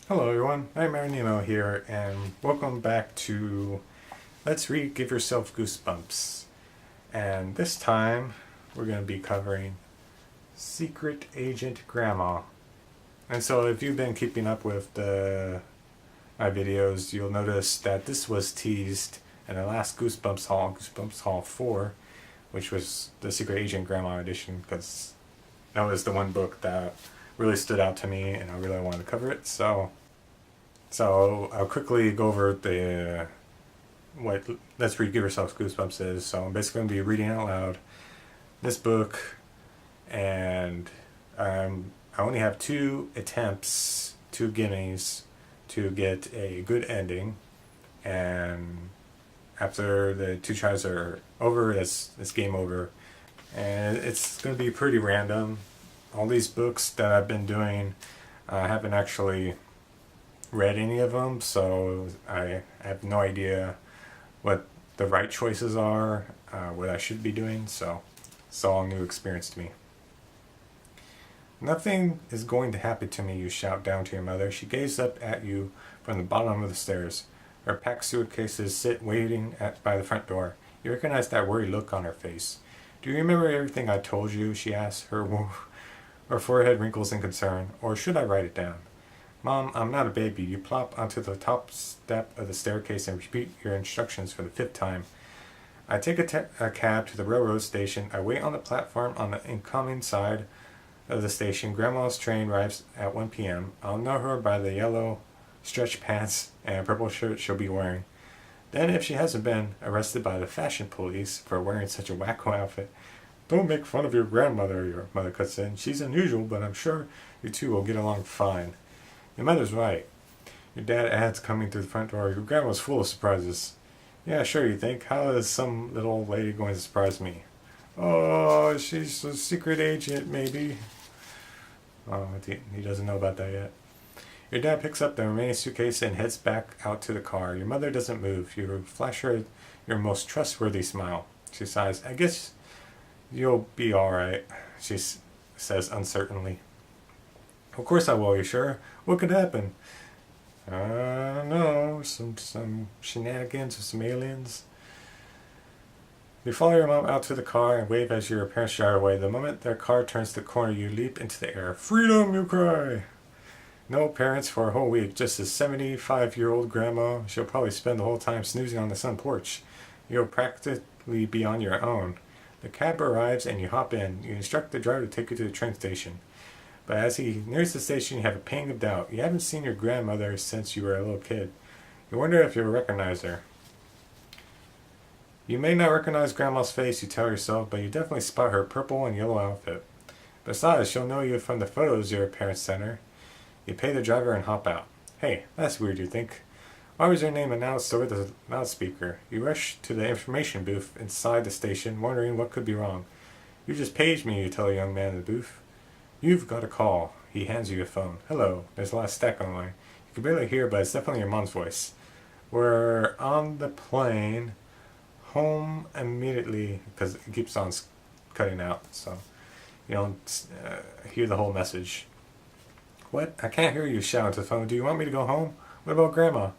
Hello everyone, I'm Nemo here, and welcome back to Let's Read Give Yourself Goosebumps. And this time, we're going to be covering Secret Agent Grandma. And so if you've been keeping up with my videos, you'll notice that this was teased in the last Goosebumps Haul, Goosebumps Haul 4, which was the Secret Agent Grandma edition, because that was the one book that really stood out to me and I really wanted to cover it. So I'll quickly go over what Let's Read Give Yourself Goosebumps is. So I'm basically going to be reading out loud this book, and I only have 2 attempts, 2 gimmies to get a good ending, and after the 2 tries are over, it's game over. And it's going to be pretty random. All these books that I've been doing, I haven't actually read any of them, so I have no idea what the right choices are, what I should be doing, so it's all a new experience to me. "Nothing is going to happen to me," you shout down to your mother. She gazes up at you from the bottom of the stairs. Her packed suitcases sit waiting by the front door. You recognize that worried look on her face. "Do you remember everything I told you?" she asks, her forehead wrinkles in concern. "Or should I write it down?" "Mom, I'm not a baby." You plop onto the top step of the staircase and repeat your instructions for the 5th time. "I take a cab to the railroad station. I wait on the platform on the incoming side of the station. Grandma's train arrives at 1 p.m. I'll know her by the yellow stretch pants and purple shirt she'll be wearing. Then, if she hasn't been arrested by the fashion police for wearing such a wacko outfit." "Don't make fun of your grandmother," your mother cuts in. "She's unusual, but I'm sure you two will get along fine." Your mother's right. Your dad adds, coming through the front door. "Your grandma's full of surprises." "Yeah, sure, you think. How is some little old lady going to surprise me?" "Oh, she's a secret agent, maybe." Oh, he doesn't know about that yet. Your dad picks up the remaining suitcase and heads back out to the car. Your mother doesn't move. You flash her your most trustworthy smile. She sighs. "I guess you'll be alright," she says uncertainly. "Of course I will, you sure? What could happen?" "I don't know, some shenanigans with some aliens." You follow your mom out to the car and wave as your parents drive away. The moment their car turns the corner, you leap into the air. "Freedom!" you cry. No parents for a whole week, just a 75-year-old grandma. She'll probably spend the whole time snoozing on the sun porch. You'll practically be on your own. The cab arrives and you hop in. You instruct the driver to take you to the train station. But as he nears the station, you have a pang of doubt. You haven't seen your grandmother since you were a little kid. You wonder if you'll recognize her. You may not recognize Grandma's face, you tell yourself, but you definitely spot her purple and yellow outfit. Besides, she'll know you from the photos your parents sent her. You pay the driver and hop out. Hey, that's weird, you think. Why was your name announced over the loudspeaker? You rush to the information booth inside the station, wondering what could be wrong. "You just paged me," you tell a young man in the booth. "You've got a call." He hands you a phone. "Hello." There's a lot of static on the line. You can barely hear, but it's definitely your mom's voice. "We're on the plane. Home immediately," because it keeps on cutting out, so you don't hear the whole message. "What? I can't hear you," shout into the phone. "Do you want me to go home? What about Grandma?"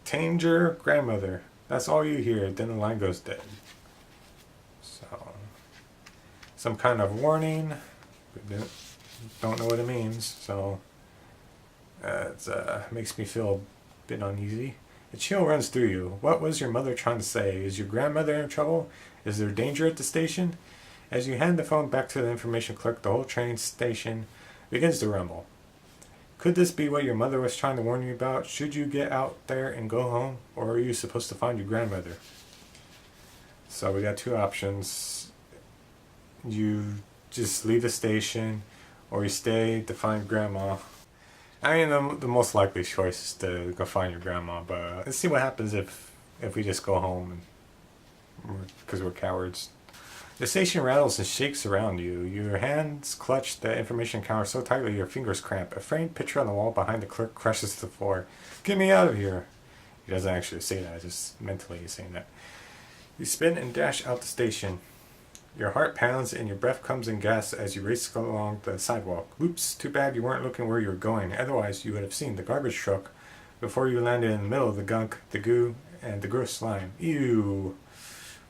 Tamed your grandmother." That's all you hear. Then the line goes dead. So, some kind of warning. Don't know what it means, so it makes me feel a bit uneasy. A chill runs through you. What was your mother trying to say? Is your grandmother in trouble? Is there danger at the station? As you hand the phone back to the information clerk, the whole train station begins to rumble. Could this be what your mother was trying to warn you about? Should you get out there and go home, or are you supposed to find your grandmother? So we got 2 options. You just leave the station, or you stay to find Grandma. I mean, the most likely choice is to go find your grandma, but let's see what happens if we just go home, because we're cowards. The station rattles and shakes around you. Your hands clutch the information counter so tightly your fingers cramp. A framed picture on the wall behind the clerk crashes to the floor. "Get me out of here." He doesn't actually say that, just mentally he's saying that. You spin and dash out the station. Your heart pounds and your breath comes in gasps as you race along the sidewalk. Oops, too bad you weren't looking where you were going. Otherwise, you would have seen the garbage truck before you landed in the middle of the gunk, the goo, and the gross slime. Ew.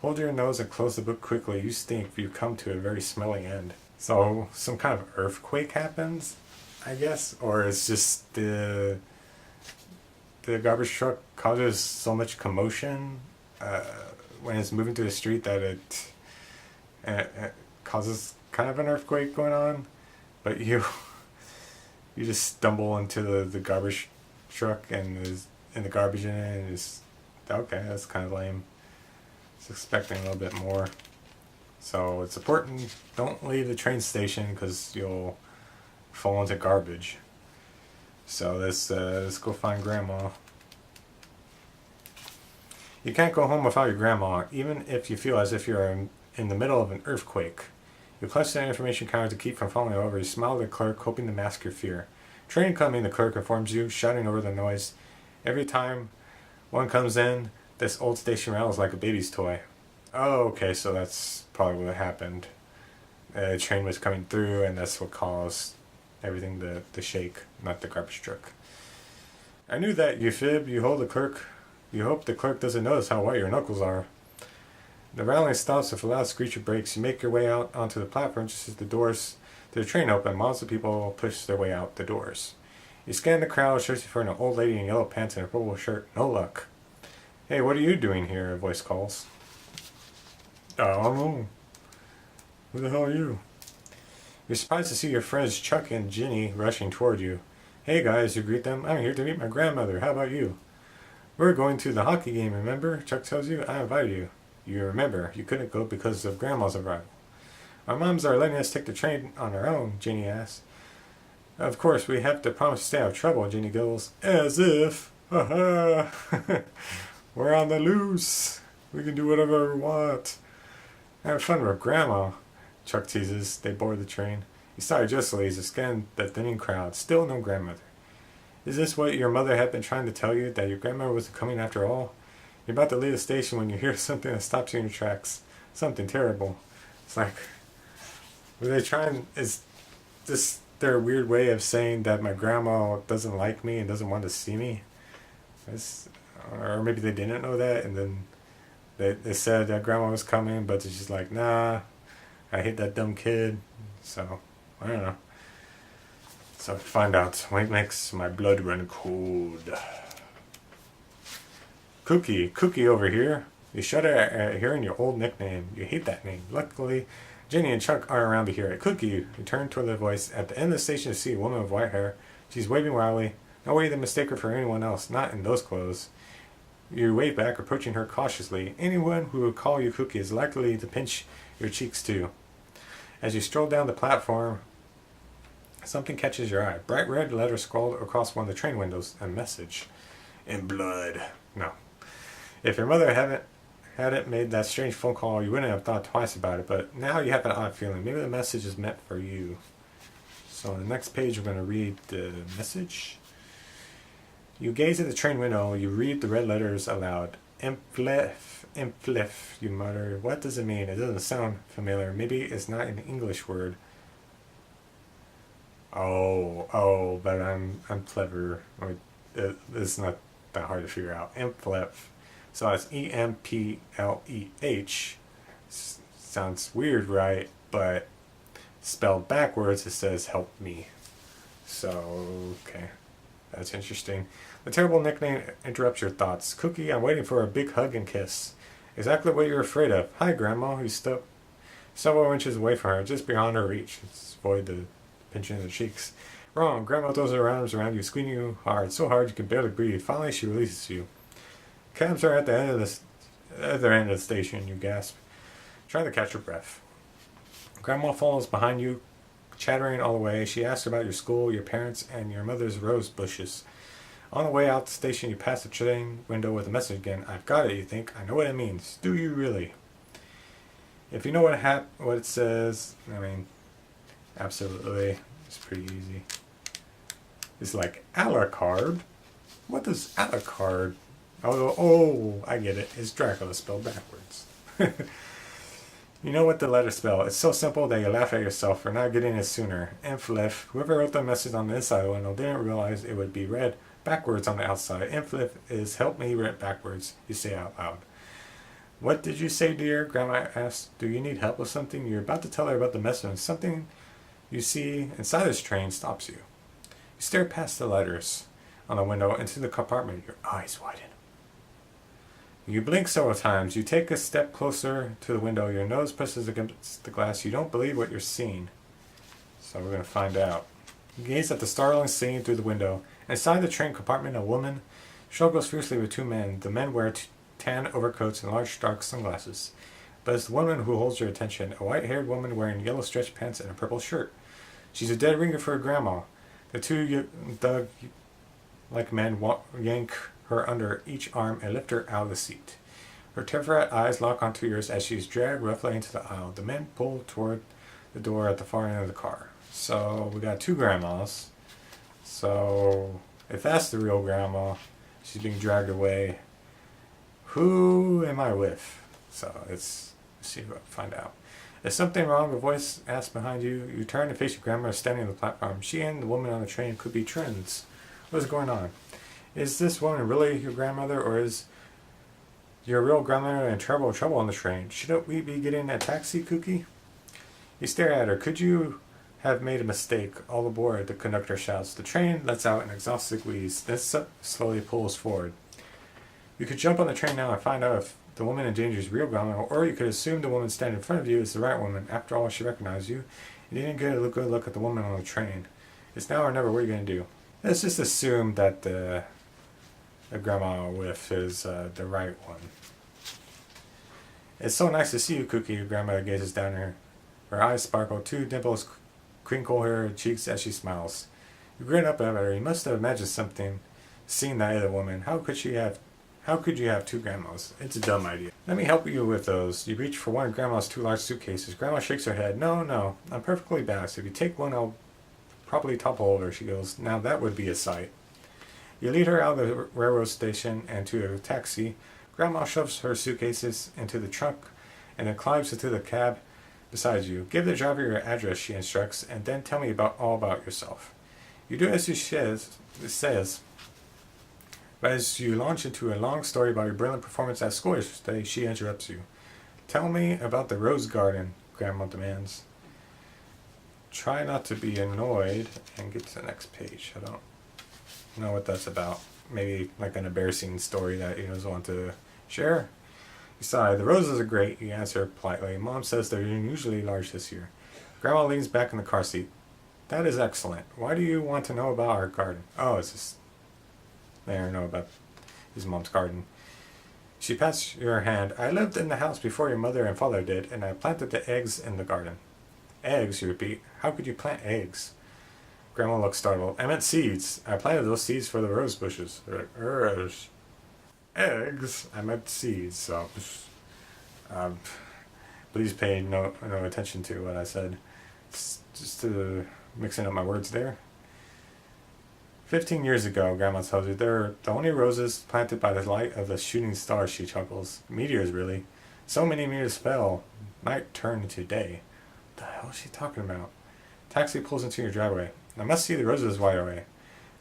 Hold your nose and close the book quickly. You stink, you come to a very smelly end. So, some kind of earthquake happens, I guess? Or it's just the garbage truck causes so much commotion when it's moving through the street that it causes kind of an earthquake going on, but you just stumble into the garbage truck and the garbage in it, and just okay, that's kind of lame. I was expecting a little bit more. So it's important, don't leave the train station because you'll fall into garbage. So let's go find Grandma. You can't go home without your grandma, even if you feel as if you're in the middle of an earthquake. You clutch the information counter to keep from falling over. You smile at the clerk, hoping to mask your fear. Train coming, the clerk informs you, shouting over the noise. Every time one comes in, this old station rattles like a baby's toy. Oh, okay, so that's probably what happened. The train was coming through, and that's what caused everything to shake, not the garbage truck. I knew that, you fib. You hope the clerk doesn't notice how white your knuckles are. The rattling stops with a loud screech of brakes. You make your way out onto the platform just as the doors to the train open. Miles of people push their way out the doors. You scan the crowd, searching for an old lady in yellow pants and a purple shirt. No luck. Hey, what are you doing here? A voice calls. I don't know. Who the hell are you? You're surprised to see your friends Chuck and Ginny rushing toward you. Hey guys, you greet them. I'm here to meet my grandmother. How about you? We're going to the hockey game, remember? Chuck tells you. I invited you. You remember, you couldn't go because of Grandma's arrival. Our moms are letting us take the train on our own, Ginny asks. Of course, we have to promise to stay out of trouble, Ginny giggled. As if. Ha ha. We're on the loose. We can do whatever we want. Have fun with Grandma, Chuck teases. They board the train. He sighed justly as he scanned the thinning crowd. Still no grandmother. Is this what your mother had been trying to tell you, that your grandmother was coming after all? You're about to leave the station when you hear something that stops you in your tracks. Something terrible. It's like, were they trying, is this their weird way of saying that my grandma doesn't like me and doesn't want to see me? Or maybe they didn't know that, and then they said that grandma was coming, but she's like, nah, I hate that dumb kid. So, I don't know. So find out what makes my blood run cold. Cookie over here. You shudder at hearing your old nickname. You hate that name. Luckily, Jenny and Chuck aren't around to hear it. Cookie, you turn toward the voice. At the end of the station, you see a woman with white hair. She's waving wildly. No way to mistake her for anyone else, not in those clothes. You wave back, approaching her cautiously. Anyone who would call you Cookie is likely to pinch your cheeks too. As you stroll down the platform, something catches your eye. Bright red letters scrawled across one of the train windows. A message. In blood. No. If your mother hadn't made that strange phone call, you wouldn't have thought twice about it, but now you have an odd feeling. Maybe the message is meant for you. So on the next page, we're going to read the message. You gaze at the train window. You read the red letters aloud. Implif, you mutter. What does it mean? It doesn't sound familiar. Maybe it's not an English word. Oh, but I'm clever. It's not that hard to figure out. Implif. So it's EMPLEH. Sounds weird, right? But spelled backwards, it says help me. So, okay. That's interesting. The terrible nickname interrupts your thoughts. Cookie, I'm waiting for a big hug and kiss. Exactly what you're afraid of. Hi, Grandma. You step several inches away from her, just beyond her reach. Avoid the pinching of the cheeks. Wrong. Grandma throws her arms around you, squeezing you hard, so hard you can barely breathe. Finally, she releases you. Cabs are at the end of the other end of the station. You gasp, trying to catch your breath. Grandma follows behind you, chattering all the way. She asks about your school, your parents, and your mother's rose bushes. On the way out the station, you pass the train window with a message again. I've got it, you think. I know what it means. Do you really? If you know what it says, I mean, absolutely. It's pretty easy. It's like a la carte. What does a la carte? Oh, I get it. It's Dracula spelled backwards. You know what the letters spell. It's so simple that you laugh at yourself for not getting it sooner. Inflif, whoever wrote the message on the inside of the window didn't realize it would be read backwards on the outside. Inflif is help me read backwards, you say out loud. What did you say, dear? Grandma asked. Do you need help with something? You're about to tell her about the message and something you see inside this train stops you. You stare past the letters on the window into the compartment, your eyes widen. You blink several times. You take a step closer to the window. Your nose pushes against the glass. You don't believe what you're seeing. So we're going to find out. You gaze at the startling scene through the window. Inside the train compartment, a woman struggles fiercely with two men. The men wear tan overcoats and large dark sunglasses. But it's the woman who holds your attention, a white-haired woman wearing yellow stretch pants and a purple shirt. She's a dead ringer for her grandma. The two thug-like men yank her under each arm and lift her out of the seat. Her terrified eyes lock onto yours as she is dragged roughly into the aisle. The men pull toward the door at the far end of the car. So we got two grandmas. So if that's the real grandma, she's being dragged away. Who am I with? So let's see if I can find out. Is something wrong? A voice asks behind you. You turn to face your grandma standing on the platform. She and the woman on the train could be twins. What is going on? Is this woman really your grandmother, or is your real grandmother in terrible trouble on the train? Shouldn't we be getting a taxi, Kooky? You stare at her. Could you have made a mistake? All aboard, the conductor shouts. The train lets out an exhausted wheeze, then slowly pulls forward. You could jump on the train now and find out if the woman in danger is real grandma, or you could assume the woman standing in front of you is the right woman. After all, she recognized you. You didn't get a good look at the woman on the train. It's now or never. What are you going to do? Let's just assume that the grandma with is the right one. It's so nice to see you, Kooky. Your grandmother gazes down at her. Her eyes sparkle. Two dimples crinkle her cheeks as she smiles. You grin up at her. You must have imagined something, seeing that other woman. How could you have two grandmas? It's a dumb idea. Let me help you with those. You reach for one of Grandma's two large suitcases. Grandma shakes her head. No, I'm perfectly balanced. If you take one, I'll probably topple over. She goes, now that would be a sight. You lead her out of the railroad station and to a taxi. Grandma shoves her suitcases into the trunk and then climbs into the cab beside you. Give the driver your address, she instructs, and then tell me all about yourself. You do as she says, but as you launch into a long story about your brilliant performance at school yesterday, she interrupts you. Tell me about the rose garden, Grandma demands. Try not to be annoyed and get to the next page. I don't know what that's about. Maybe like an embarrassing story that you doesn't want to share. You sigh. The roses are great, you answer politely. Mom says they're unusually large this year. Grandma leans back in the car seat. That is excellent. Why do you want to know about our garden? Oh, it's just they don't know about his mom's garden. She pats your hand. I lived in the house before your mother and father did, and I planted the eggs in the garden. Eggs, you repeat. How could you plant eggs? Grandma looks startled. I meant seeds. I planted those seeds for the rose bushes. Eggs? I meant seeds, so please pay no attention to what I said. It's just mixing up my words there. 15 years ago, Grandma tells you, they're the only roses planted by the light of the shooting stars, she chuckles. Meteors, really. So many meteors fell. Night turned into day. What the hell is she talking about? Taxi pulls into your driveway. I must see the roses right away.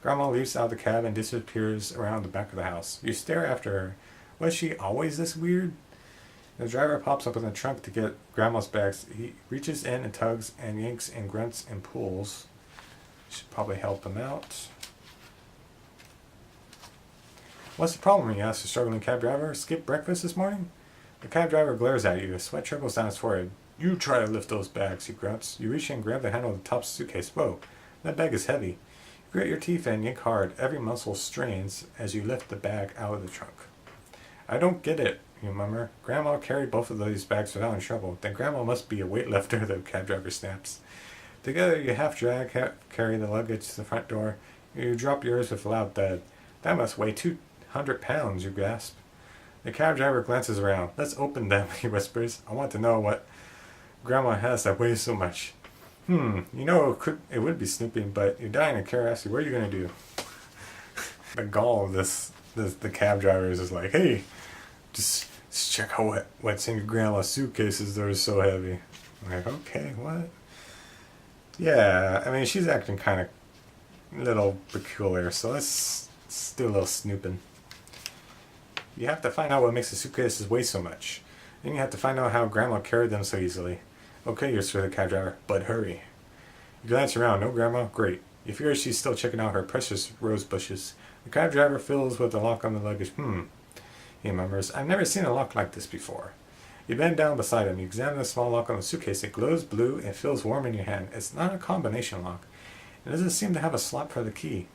Grandma leaps out of the cab and disappears around the back of the house. You stare after her. Was she always this weird? The driver pops up in the trunk to get Grandma's bags. He reaches in and tugs and yanks and grunts and pulls. Should probably help him out. What's the problem? He asks the struggling cab driver. Skip breakfast this morning? The cab driver glares at you. Sweat trickles down his forehead. You try to lift those bags, he grunts. You reach in and grab the handle of the top suitcase. Whoa, that bag is heavy. You grit your teeth and yank hard. Every muscle strains as you lift the bag out of the trunk. I don't get it, you murmur. Grandma carried both of these bags without any trouble. Then Grandma must be a weightlifter, the cab driver snaps. Together you half drag, half carry the luggage to the front door. You drop yours with a loud thud. That must weigh 200 pounds, you gasp. The cab driver glances around. Let's open them, he whispers. I want to know what Grandma has that weighs so much. You know, it would be snooping, but you're dying of curiosity. What are you going to do? The gall of the cab driver is just like, hey, just Let's check out what's in your grandma's suitcases that are so heavy. I'm like, okay, what? Yeah, I mean, she's acting kind of a little peculiar, so let's do a little snooping. You have to find out what makes the suitcases weigh so much. Then you have to find out how Grandma carried them so easily. Okay, you're the cab driver, but hurry. You glance around. No Grandma? Great. You figure she's still checking out her precious rose bushes. The cab driver fiddles with the lock on the luggage. He murmurs. I've never seen a lock like this before. You bend down beside him. You examine the small lock on the suitcase. It glows blue and feels warm in your hand. It's not a combination lock. It doesn't seem to have a slot for the key.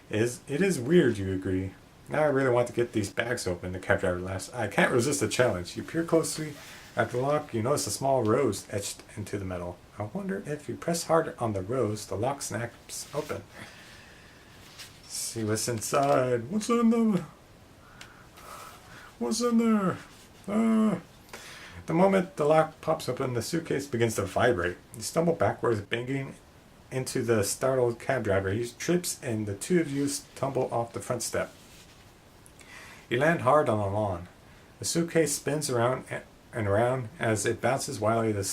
It is weird, you agree. Now I really want to get these bags open, the cab driver laughs. I can't resist the challenge. You peer closely at the lock. You notice a small rose etched into the metal. I wonder if you press hard on the rose, the lock snaps open. Let's see what's inside. What's in there? The moment the lock pops open, the suitcase begins to vibrate. You stumble backwards, banging into the startled cab driver. He trips and the two of you tumble off the front step. You land hard on the lawn. The suitcase spins around and around as it bounces wildly. The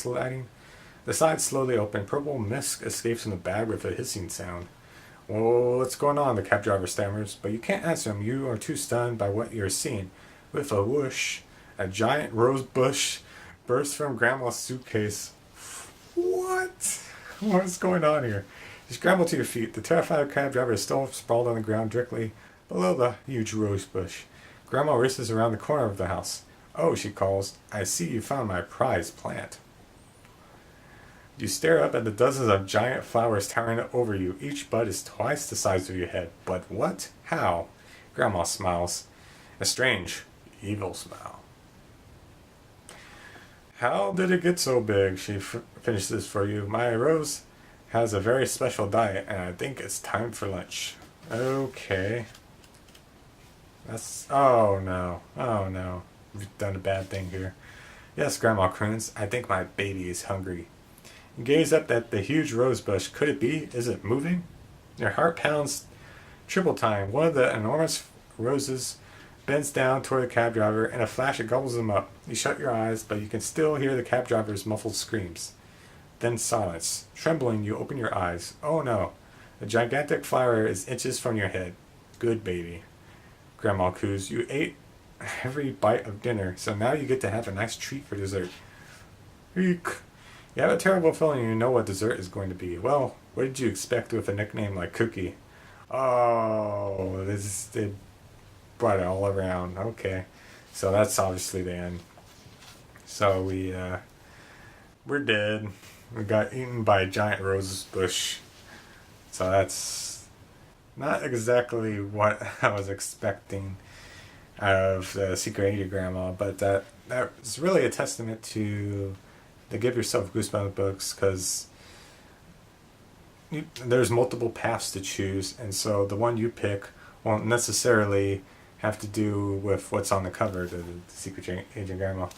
sides slowly open. Purple mist escapes from the bag with a hissing sound. Whoa, what's going on? The cab driver stammers, but you can't answer him. You are too stunned by what you're seeing. With a whoosh, a giant rose bush bursts from Grandma's suitcase. What? What's going on here? You scramble to your feet. The terrified cab driver is still sprawled on the ground directly below the huge rose bush. Grandma races around the corner of the house. Oh, she calls. I see you found my prize plant. You stare up at the dozens of giant flowers towering over you. Each bud is twice the size of your head. But what? How? Grandma smiles. A strange, evil smile. How did it get so big? She finishes for you. My rose has a very special diet, and I think it's time for lunch. Okay. Oh no. We've done a bad thing here. Yes, Grandma croons. I think my baby is hungry. You gaze up at the huge rose bush. Could it be? Is it moving? Your heart pounds triple time. One of the enormous roses bends down toward the cab driver. In a flash, it gobbles them up. You shut your eyes, but you can still hear the cab driver's muffled screams. Then silence. Trembling, you open your eyes. Oh no. A gigantic flower is inches from your head. Good baby. Grandma coos. You ate every bite of dinner, so now you get to have a nice treat for dessert. Eek. You have a terrible feeling you know what dessert is going to be. Well, what did you expect with a nickname like Cookie? Oh, they brought it all around. Okay. So that's obviously the end. So we're dead. We got eaten by a giant rose bush. So that's not exactly what I was expecting out of the Secret Agent Grandma, but that's really a testament to the Give Yourself Goosebumps books, because there's multiple paths to choose, and so the one you pick won't necessarily have to do with what's on the cover of the Secret Agent Grandma.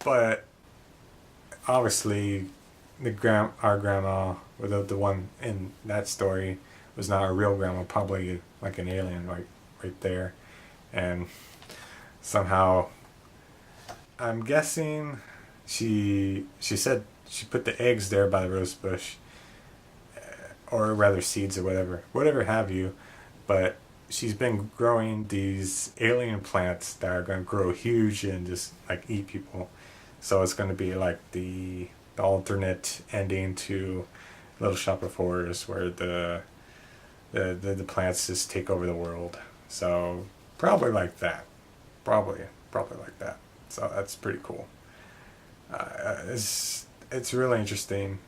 But obviously, our grandma, or the one in that story, was not a real grandma, probably like an alien right there. And somehow, I'm guessing she said she put the eggs there by the rose bush, or rather seeds or whatever have you, but she's been growing these alien plants that are going to grow huge and just like eat people. So it's going to be like the alternate ending to Little Shop of Horrors, where the plants just take over the world. So probably like that. Probably like that. So that's pretty cool. It's really interesting.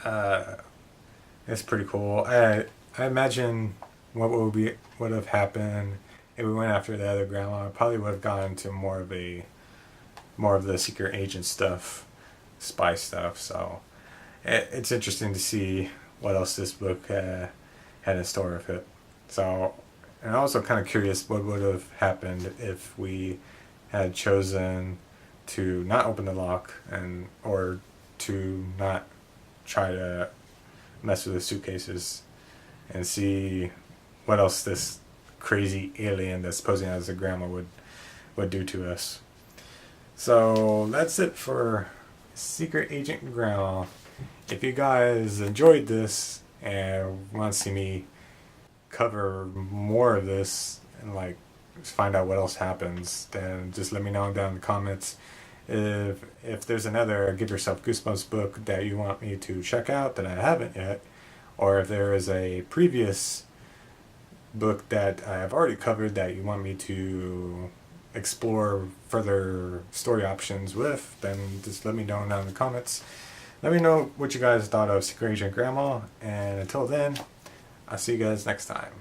It's pretty cool. I imagine what would have happened if we went after the other grandma. I probably would have gone into more of the secret agent stuff, spy stuff. So it's interesting to see what else this book had in store with it. So, and I'm also kind of curious what would have happened if we had chosen to not open the lock or to not try to mess with the suitcases and see what else this crazy alien that's posing as a grandma would do to us. So that's it for Secret Agent Grandma. If you guys enjoyed this and want to see me cover more of this and like find out what else happens, then just let me know down in the comments. If there's another Give Yourself Goosebumps book that you want me to check out that I haven't yet, or if there is a previous book that I have already covered that you want me to explore further story options with, then just let me know down in the comments. Let me know what you guys thought of Secret Agent Grandma, and until then, I'll see you guys next time.